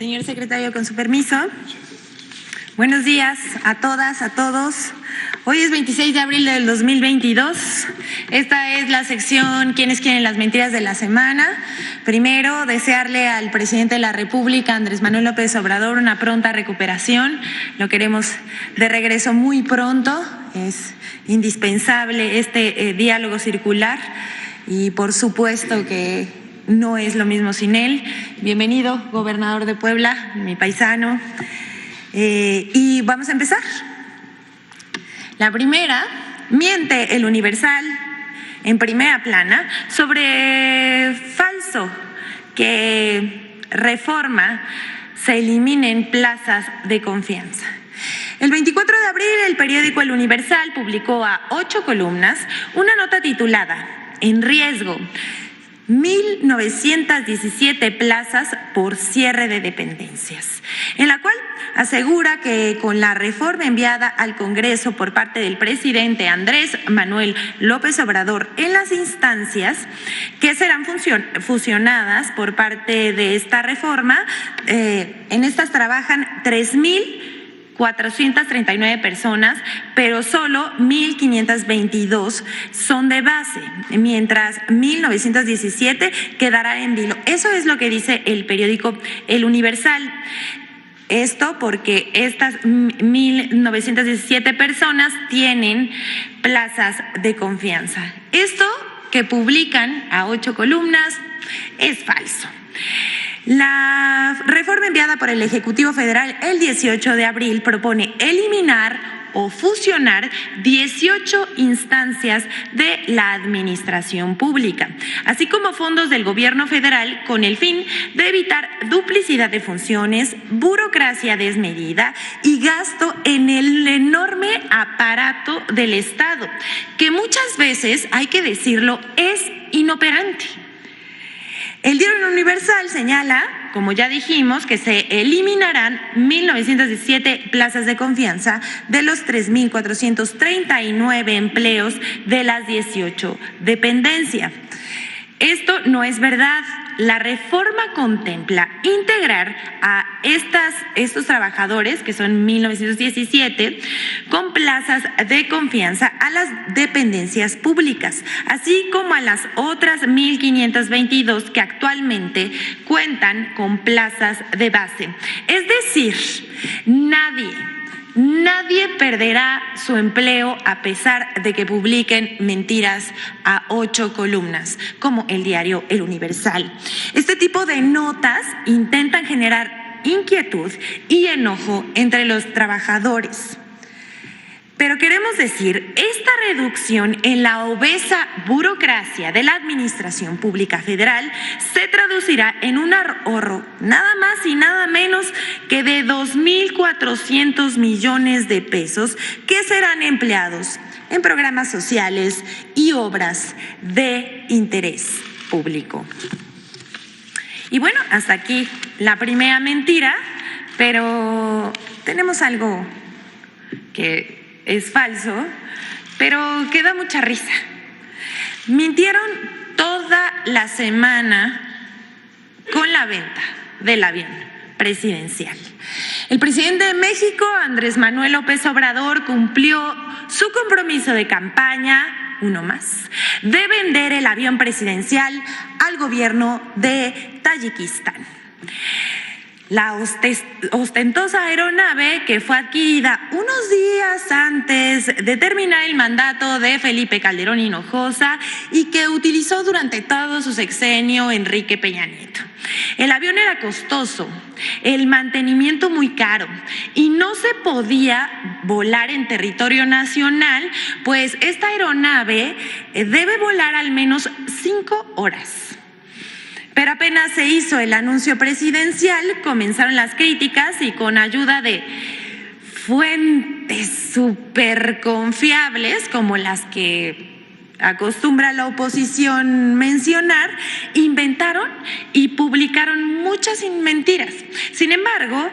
Señor secretario, con su permiso. Buenos días a todas, a todos. Hoy es 26 de abril del 2022. Esta es la sección ¿Quiénes quieren las mentiras de la semana? Primero, desearle al presidente de la República, Andrés Manuel López Obrador, una pronta recuperación. Lo queremos de regreso muy pronto. Es indispensable este diálogo circular y por supuesto que no es lo mismo sin él. Bienvenido, gobernador de Puebla, mi paisano. Y vamos a empezar. La primera, miente el Universal en primera plana sobre falso que Reforma se eliminen plazas de confianza. El 24 de abril, el periódico El Universal publicó a 8 columnas una nota titulada En riesgo, 1,917 plazas por cierre de dependencias, en la cual asegura que con la reforma enviada al Congreso por parte del presidente Andrés Manuel López Obrador en las instancias que serán fusionadas por parte de esta reforma, en estas trabajan 3,439 personas, pero solo 1,522 son de base, mientras 1,917 quedarán en vilo. Eso es lo que dice el periódico El Universal. Esto porque estas 1,917 personas tienen plazas de confianza. Esto que publican a 8 columnas es falso. La reforma enviada por el Ejecutivo Federal el 18 de abril propone eliminar o fusionar 18 instancias de la administración pública, así como fondos del gobierno federal con el fin de evitar duplicidad de funciones, burocracia desmedida y gasto en el enorme aparato del Estado, que muchas veces, hay que decirlo, es inoperante. El diario Universal señala, como ya dijimos, que se eliminarán 1,917 plazas de confianza de los 3,439 empleos de las 18 dependencias. Esto no es verdad. La reforma contempla integrar a estos trabajadores, que son 1,917, con plazas de confianza a las dependencias públicas, así como a las otras 1,522 que actualmente cuentan con plazas de base. Es decir, Nadie perderá su empleo a pesar de que publiquen mentiras a 8 columnas, como el diario El Universal. Este tipo de notas intentan generar inquietud y enojo entre los trabajadores. Pero queremos decir, esta reducción en la obesa burocracia de la Administración Pública Federal se traducirá en un ahorro nada más y nada menos que de 2,400 millones de pesos que serán empleados en programas sociales y obras de interés público. Y bueno, hasta aquí la primera mentira, pero tenemos algo que es falso, pero que da mucha risa. Mintieron toda la semana con la venta del avión presidencial. El presidente de México, Andrés Manuel López Obrador, cumplió su compromiso de campaña, uno más, de vender el avión presidencial al gobierno de Tayikistán. La ostentosa aeronave, que fue adquirida unos días antes de terminar el mandato de Felipe Calderón Hinojosa y que utilizó durante todo su sexenio Enrique Peña Nieto. El avión era costoso, el mantenimiento muy caro y no se podía volar en territorio nacional, pues esta aeronave debe volar al menos 5 horas. Pero apenas se hizo el anuncio presidencial, comenzaron las críticas y con ayuda de fuentes súper confiables, como las que acostumbra la oposición mencionar, inventaron y publicaron muchas mentiras. Sin embargo,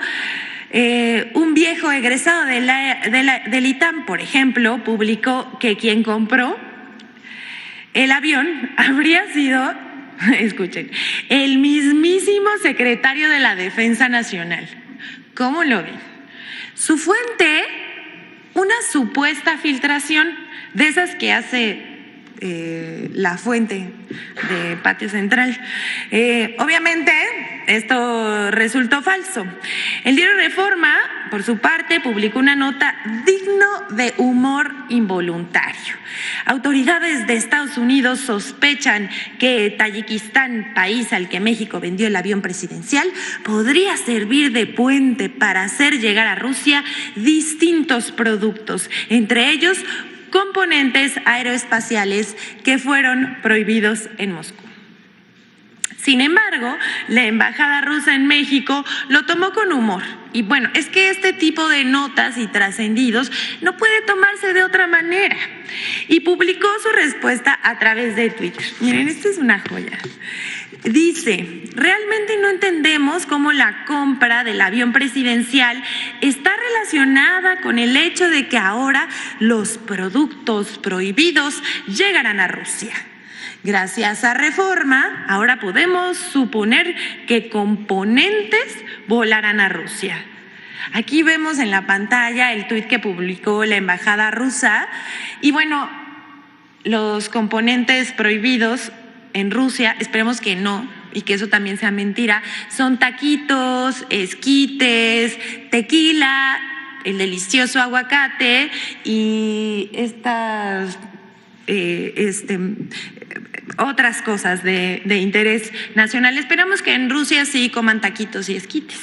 un viejo egresado del ITAM, por ejemplo, publicó que quien compró el avión habría sido escuchen, el mismísimo secretario de la Defensa Nacional. ¿Cómo lo ven? Su fuente, una supuesta filtración de esas que hace la fuente de Patio Central. Obviamente, esto resultó falso. El diario Reforma, por su parte, publicó una nota digno de humor involuntario. Autoridades de Estados Unidos sospechan que Tayikistán, país al que México vendió el avión presidencial, podría servir de puente para hacer llegar a Rusia distintos productos, entre ellos componentes aeroespaciales que fueron prohibidos en Moscú. Sin embargo, la embajada rusa en México lo tomó con humor. Y bueno, es que este tipo de notas y trascendidos no puede tomarse de otra manera. Y publicó su respuesta a través de Twitter. Miren, esto es una joya. Dice, realmente no entendemos cómo la compra del avión presidencial está relacionada con el hecho de que ahora los productos prohibidos llegarán a Rusia. Gracias a Reforma, ahora podemos suponer que componentes volarán a Rusia. Aquí vemos en la pantalla el tuit que publicó la embajada rusa y bueno, los componentes prohibidos en Rusia, esperemos que no y que eso también sea mentira, son taquitos, esquites, tequila, el delicioso aguacate y estas otras cosas de interés nacional. Esperamos que en Rusia sí coman taquitos y esquites.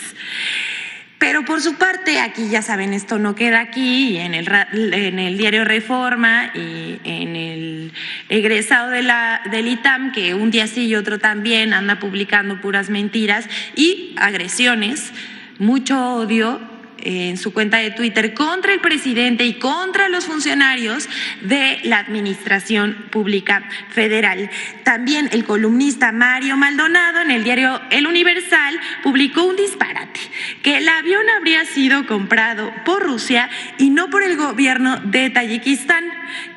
Pero por su parte, aquí ya saben, esto no queda aquí, en el diario Reforma y en el egresado del ITAM, que un día sí y otro también anda publicando puras mentiras y agresiones, mucho odio en su cuenta de Twitter contra el presidente y contra los funcionarios de la Administración Pública Federal. También el columnista Mario Maldonado en el diario El Universal publicó un disparate, que el avión habría sido comprado por Rusia y no por el gobierno de Tayikistán,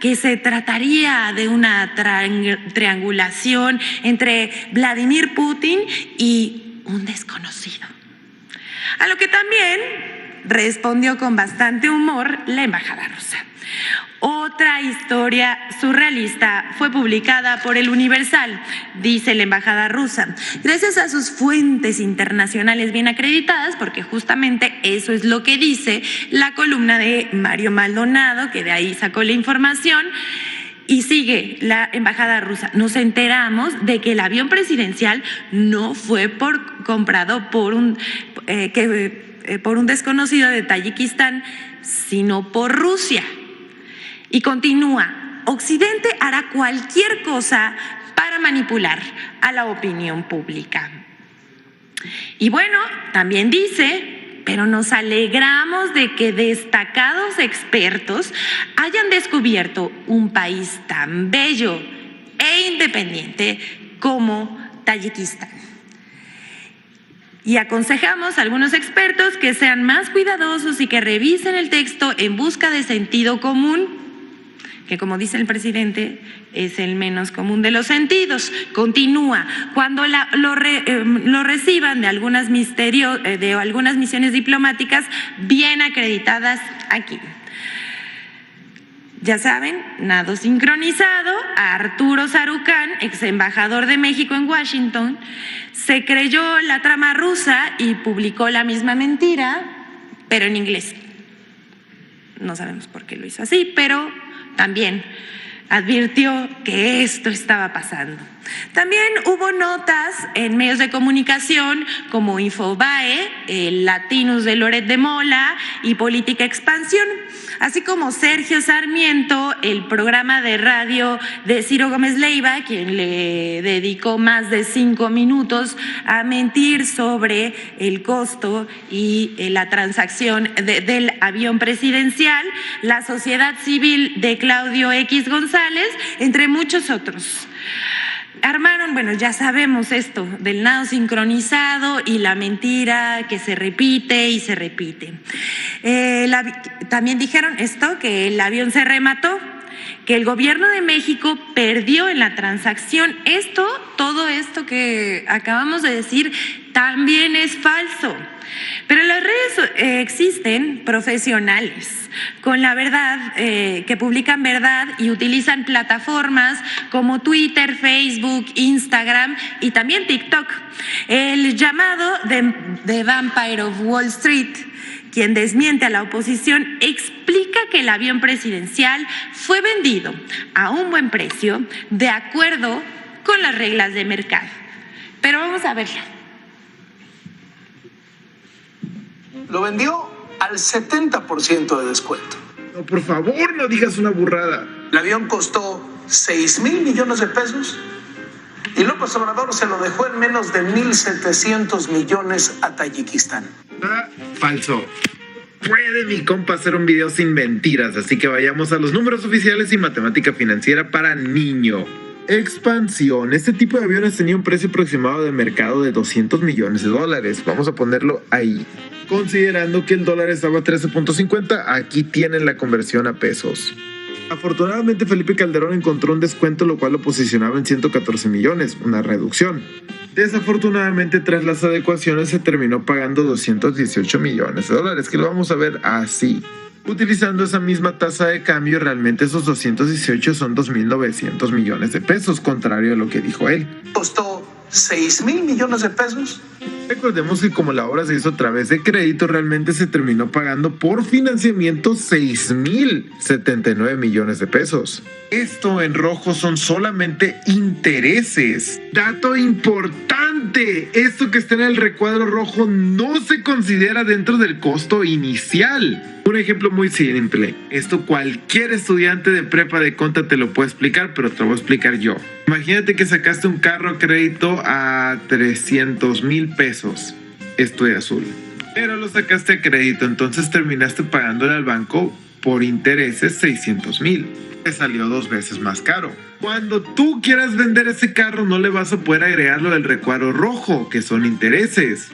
que se trataría de una triangulación entre Vladimir Putin y un desconocido. A lo que también respondió con bastante humor la embajada rusa. Otra historia surrealista fue publicada por El Universal, dice la embajada rusa. Gracias a sus fuentes internacionales bien acreditadas, porque justamente eso es lo que dice la columna de Mario Maldonado, que de ahí sacó la información. Y sigue la embajada rusa. Nos enteramos de que el avión presidencial no fue comprado por un desconocido de Tayikistán, sino por Rusia. Y continúa, Occidente hará cualquier cosa para manipular a la opinión pública. Y bueno, también dice, pero nos alegramos de que destacados expertos hayan descubierto un país tan bello e independiente como Tayikistán. Y aconsejamos a algunos expertos que sean más cuidadosos y que revisen el texto en busca de sentido común, que como dice el presidente, es el menos común de los sentidos. Continúa, cuando lo reciban de algunas misiones diplomáticas bien acreditadas aquí. Ya saben, nado sincronizado, Arturo Sarucán, ex embajador de México en Washington, se creyó la trama rusa y publicó la misma mentira, pero en inglés. No sabemos por qué lo hizo así, pero también advirtió que esto estaba pasando. También hubo notas en medios de comunicación como Infobae, el Latinus de Loret de Mola y Política Expansión, así como Sergio Sarmiento, el programa de radio de Ciro Gómez Leiva, quien le dedicó más de 5 minutos a mentir sobre el costo y la transacción del avión presidencial, la Sociedad Civil de Claudio X González, entre muchos otros. Armaron, bueno, ya sabemos esto del nado sincronizado y la mentira que se repite y se repite. También dijeron esto, que el avión se remató, que el gobierno de México perdió en la transacción. Esto todo esto que acabamos de decir también es falso. Pero en las redes existen profesionales con la verdad, que publican verdad y utilizan plataformas como Twitter, Facebook, Instagram y también TikTok. El llamado de Vampire of Wall Street, quien desmiente a la oposición, explica que el avión presidencial fue vendido a un buen precio de acuerdo con las reglas de mercado. Pero vamos a verlo. Lo vendió al 70% de descuento. No, por favor, no digas una burrada. El avión costó 6,000 millones de pesos y López Obrador se lo dejó en menos de 1,700 millones a Tayikistán. Falso. Puede mi compa hacer un video sin mentiras, así que vayamos a los números oficiales y matemática financiera para niño. Expansión. Este tipo de aviones tenía un precio aproximado de mercado de $200 millones. Vamos a ponerlo ahí. Considerando que el dólar estaba a 13.50, aquí tienen la conversión a pesos. Afortunadamente Felipe Calderón encontró un descuento, lo cual lo posicionaba en 114 millones, una reducción. Desafortunadamente, tras las adecuaciones se terminó pagando 218 millones de dólares, que lo vamos a ver así. Utilizando esa misma tasa de cambio, realmente esos 218 son 2.900 millones de pesos, contrario a lo que dijo él. Costó 6,000 millones de pesos. Recordemos que como la obra se hizo a través de crédito, realmente se terminó pagando por financiamiento 6.079 millones de pesos. Esto en rojo son solamente intereses. Dato importante, esto que está en el recuadro rojo no se considera dentro del costo inicial. Un ejemplo muy simple, esto cualquier estudiante de prepa de conta te lo puede explicar, pero te lo voy a explicar yo. Imagínate que sacaste un carro a crédito a 300,000 pesos, esto de azul, pero lo sacaste a crédito, entonces terminaste pagándole al banco por intereses 600,000. Te salió 2 veces más caro. Cuando tú quieras vender ese carro, no le vas a poder agregar lo del recuadro rojo, que son intereses.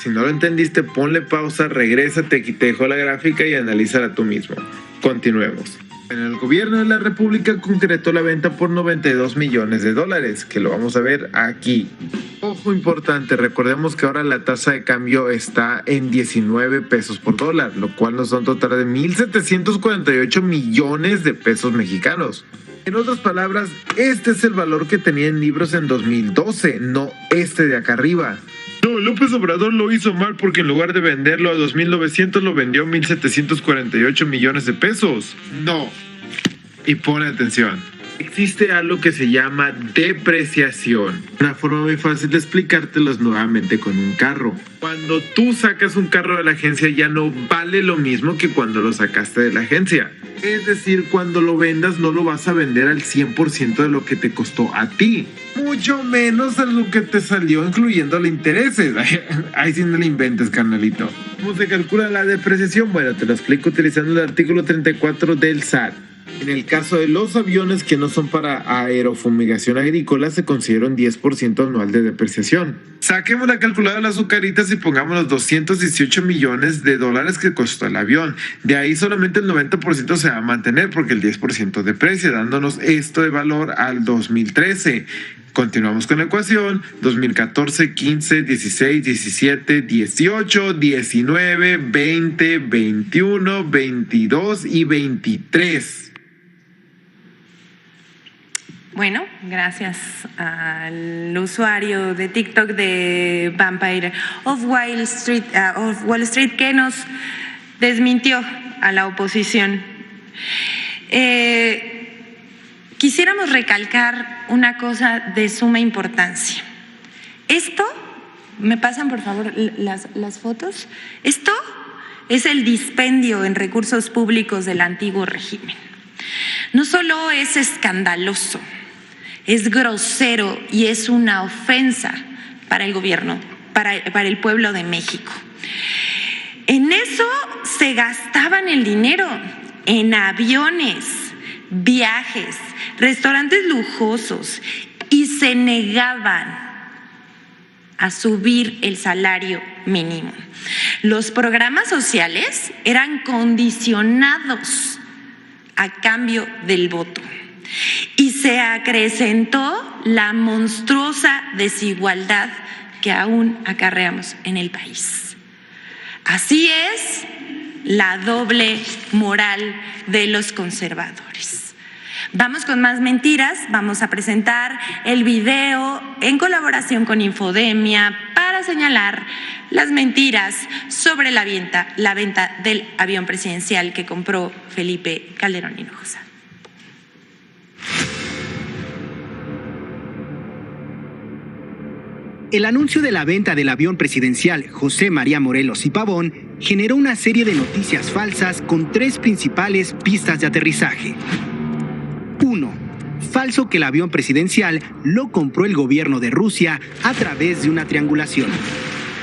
Si no lo entendiste, ponle pausa, regrésate, aquí te dejo la gráfica y analízala tú mismo. Continuemos. En el gobierno de la República concretó la venta por 92 millones de dólares, que lo vamos a ver aquí. Ojo importante, recordemos que ahora la tasa de cambio está en 19 pesos por dólar, lo cual nos da un total de 1.748 millones de pesos mexicanos. En otras palabras, este es el valor que tenía en libros en 2012, no este de acá arriba. No, López Obrador lo hizo mal porque en lugar de venderlo a 2.900 lo vendió a 1.748 millones de pesos. No. Y pone atención. Existe algo que se llama depreciación. Una forma muy fácil de explicártelo es nuevamente con un carro. Cuando tú sacas un carro de la agencia ya no vale lo mismo que cuando lo sacaste de la agencia. Es decir, cuando lo vendas no lo vas a vender al 100% de lo que te costó a ti. Mucho menos a lo que te salió incluyendo los intereses. Ahí sí no le inventes, carnalito. ¿Cómo se calcula la depreciación? Bueno, te lo explico utilizando el artículo 34 del SAT. En el caso de los aviones que no son para aerofumigación agrícola, se considera un 10% anual de depreciación. Saquemos la calculadora de las azucaritas y pongamos los 218 millones de dólares que costó el avión. De ahí solamente el 90% se va a mantener porque el 10% deprecia, dándonos esto de valor al 2013. Continuamos con la ecuación: 2014, 15, 16, 17, 18, 19, 20, 21, 22 y 23. Bueno, gracias al usuario de TikTok de Vampire of Wall Street, que nos desmintió a la oposición. Quisiéramos recalcar una cosa de suma importancia. Esto, ¿me pasan por favor las fotos? Esto es el dispendio en recursos públicos del antiguo régimen. No solo es escandaloso, es grosero y es una ofensa para el gobierno, para el pueblo de México. En eso se gastaban el dinero, en aviones, viajes, restaurantes lujosos, y se negaban a subir el salario mínimo. Los programas sociales eran condicionados a cambio del voto y se acrecentó la monstruosa desigualdad que aún acarreamos en el país. Así es la doble moral de los conservadores. Vamos con más mentiras, vamos a presentar el video en colaboración con Infodemia para señalar las mentiras sobre la venta del avión presidencial que compró Felipe Calderón Hinojosa. El anuncio de la venta del avión presidencial José María Morelos y Pavón generó una serie de noticias falsas con tres principales pistas de aterrizaje. 1. Falso que el avión presidencial lo compró el gobierno de Rusia a través de una triangulación.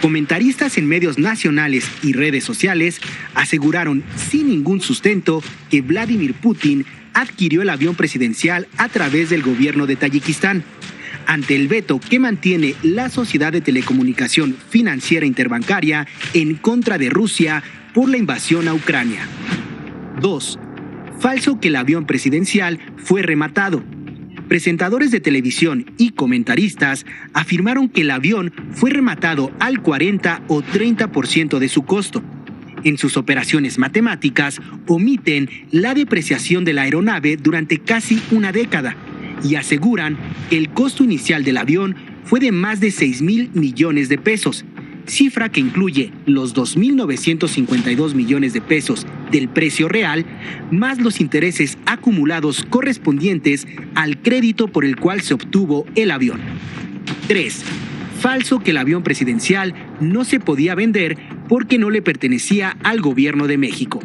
Comentaristas en medios nacionales y redes sociales aseguraron sin ningún sustento que Vladimir Putin adquirió el avión presidencial a través del gobierno de Tayikistán, ante el veto que mantiene la Sociedad de Telecomunicación Financiera Interbancaria en contra de Rusia por la invasión a Ucrania. 2. Falso que el avión presidencial fue rematado. Presentadores de televisión y comentaristas afirmaron que el avión fue rematado al 40 o 30% de su costo. En sus operaciones matemáticas omiten la depreciación de la aeronave durante casi una década y aseguran que el costo inicial del avión fue de más de 6,000 millones de pesos, cifra que incluye los 2,952 millones de pesos del precio real, más los intereses acumulados correspondientes al crédito por el cual se obtuvo el avión. 3. Falso que el avión presidencial no se podía vender porque no le pertenecía al gobierno de México.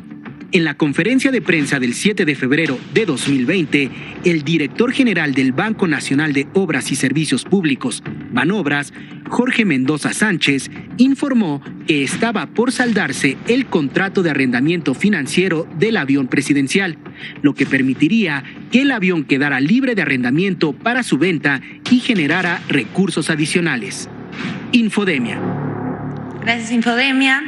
En la conferencia de prensa del 7 de febrero de 2020, el director general del Banco Nacional de Obras y Servicios Públicos, Banobras, Jorge Mendoza Sánchez, informó que estaba por saldarse el contrato de arrendamiento financiero del avión presidencial, lo que permitiría que el avión quedara libre de arrendamiento para su venta y generara recursos adicionales. Infodemia. Gracias, Infodemia.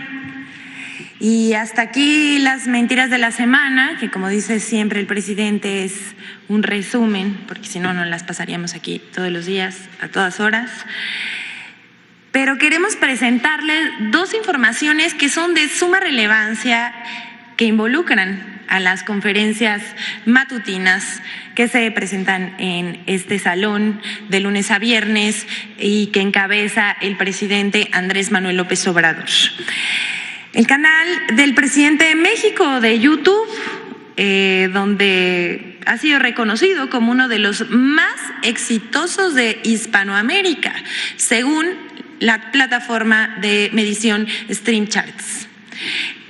Y hasta aquí las mentiras de la semana, que como dice siempre el presidente es un resumen, porque si no, no las pasaríamos aquí todos los días, a todas horas. Pero queremos presentarles dos informaciones que son de suma relevancia, que involucran a las conferencias matutinas que se presentan en este salón de lunes a viernes y que encabeza el presidente Andrés Manuel López Obrador. El canal del presidente de México de YouTube, donde ha sido reconocido como uno de los más exitosos de Hispanoamérica, según la plataforma de medición Stream Charts.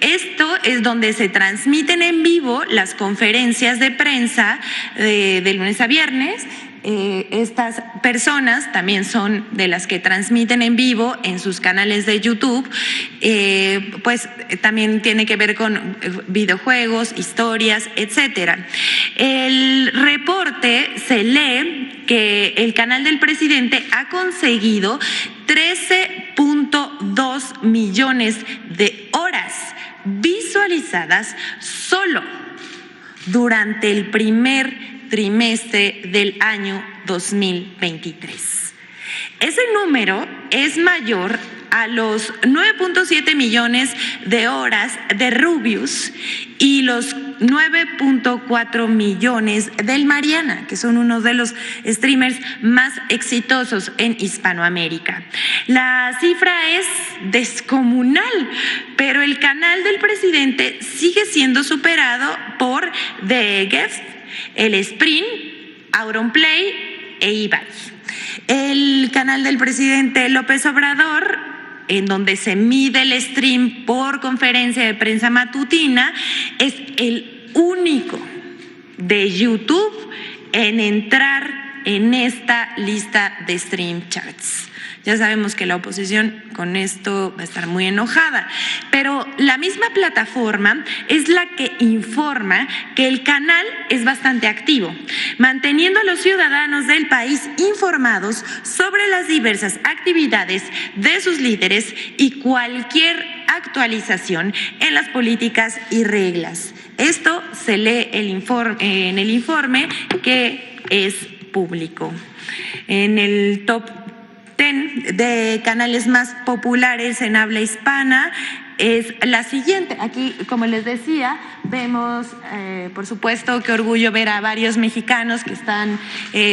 Esto es donde se transmiten en vivo las conferencias de prensa de lunes a viernes. Estas personas también son de las que transmiten en vivo en sus canales de YouTube, pues también tiene que ver con videojuegos, historias, etcétera. El reporte se lee que el canal del presidente ha conseguido 13.2 millones de horas visualizadas solo durante el primer trimestre del año 2023. Ese número es mayor a los 9.7 millones de horas de Rubius y los 9.4 millones del Mariana, que son uno de los streamers más exitosos en Hispanoamérica. La cifra es descomunal, pero el canal del presidente sigue siendo superado por The Guest, el Sprint, Auronplay e Ibai. El canal del presidente López Obrador, en donde se mide el stream por conferencia de prensa matutina, es el único de YouTube en entrar en esta lista de Stream Charts. Ya sabemos que la oposición con esto va a estar muy enojada, pero la misma plataforma es la que informa que el canal es bastante activo, manteniendo a los ciudadanos del país informados sobre las diversas actividades de sus líderes y cualquier actualización en las políticas y reglas. Esto se lee en el informe que es público. En el top 10 de canales más populares en habla hispana es la siguiente. Aquí, como les decía, vemos, por supuesto, qué orgullo ver a varios mexicanos que están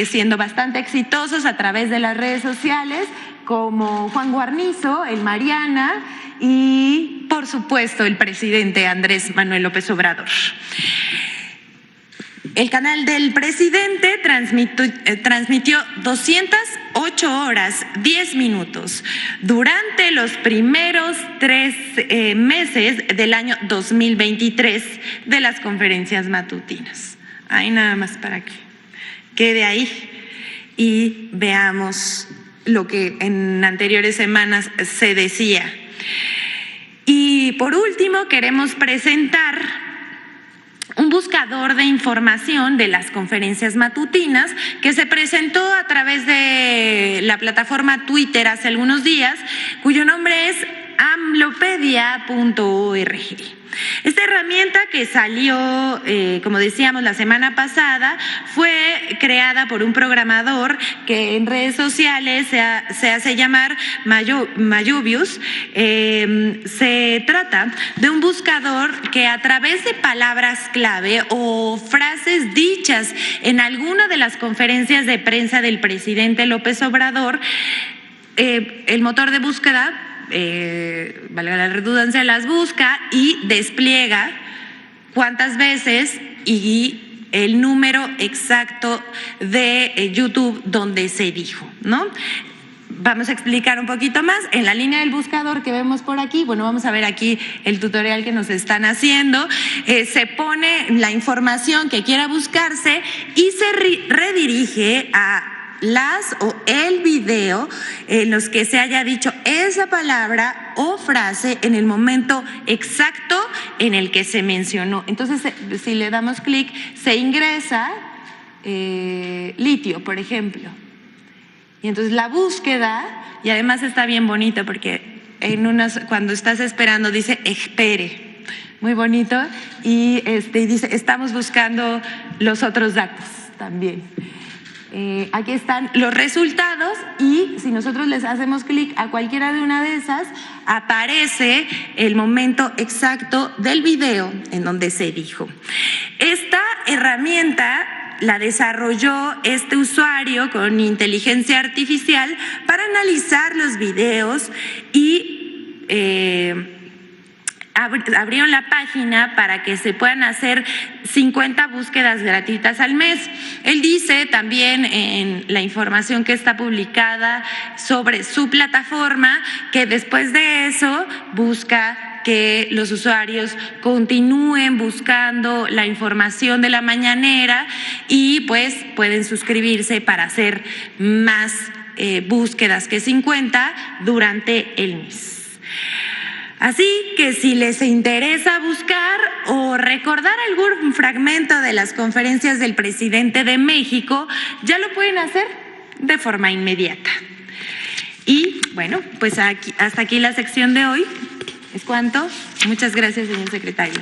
siendo bastante exitosos a través de las redes sociales, como Juan Guarnizo, el Mariana y, por supuesto, el presidente Andrés Manuel López Obrador. El canal del presidente transmitió 208 horas, 10 minutos durante los primeros 3 meses del año 2023 de las conferencias matutinas. Ahí nada más para que quede ahí y veamos lo que en anteriores semanas se decía. Y por último, queremos presentar un buscador de información de las conferencias matutinas que se presentó a través de la plataforma Twitter hace algunos días, cuyo nombre es amlopedia.org. Esta herramienta que salió, como decíamos, la semana pasada, fue creada por un programador que en redes sociales se hace llamar Mayubius. Se trata de un buscador que a través de palabras clave o frases dichas en alguna de las conferencias de prensa del presidente López Obrador, el motor de búsqueda, valga la redundancia, las busca y despliega cuántas veces y el número exacto de YouTube donde se dijo, ¿no? Vamos a explicar un poquito más. En la línea del buscador que vemos por aquí, bueno, vamos a ver aquí el tutorial que nos están haciendo. Se pone la información que quiera buscarse y se redirige a las o el video en los que se haya dicho esa palabra o frase en el momento exacto en el que se mencionó. Entonces, si le damos clic, se ingresa litio, por ejemplo. Y entonces la búsqueda, y además está bien bonito porque cuando estás esperando dice espere, muy bonito, y dice estamos buscando los otros datos también. Aquí están los resultados y si nosotros les hacemos clic a cualquiera de una de esas, aparece el momento exacto del video en donde se dijo. Esta herramienta la desarrolló este usuario con inteligencia artificial para analizar los videos y abrieron la página para que se puedan hacer 50 búsquedas gratuitas al mes. Él dice también en la información que está publicada sobre su plataforma que después de eso busca que los usuarios continúen buscando la información de la mañanera y pues pueden suscribirse para hacer más búsquedas que 50 durante el mes. Así que si les interesa buscar o recordar algún fragmento de las conferencias del presidente de México, ya lo pueden hacer de forma inmediata. Y bueno, pues hasta aquí la sección de hoy. ¿Es cuánto? Muchas gracias, señor secretario.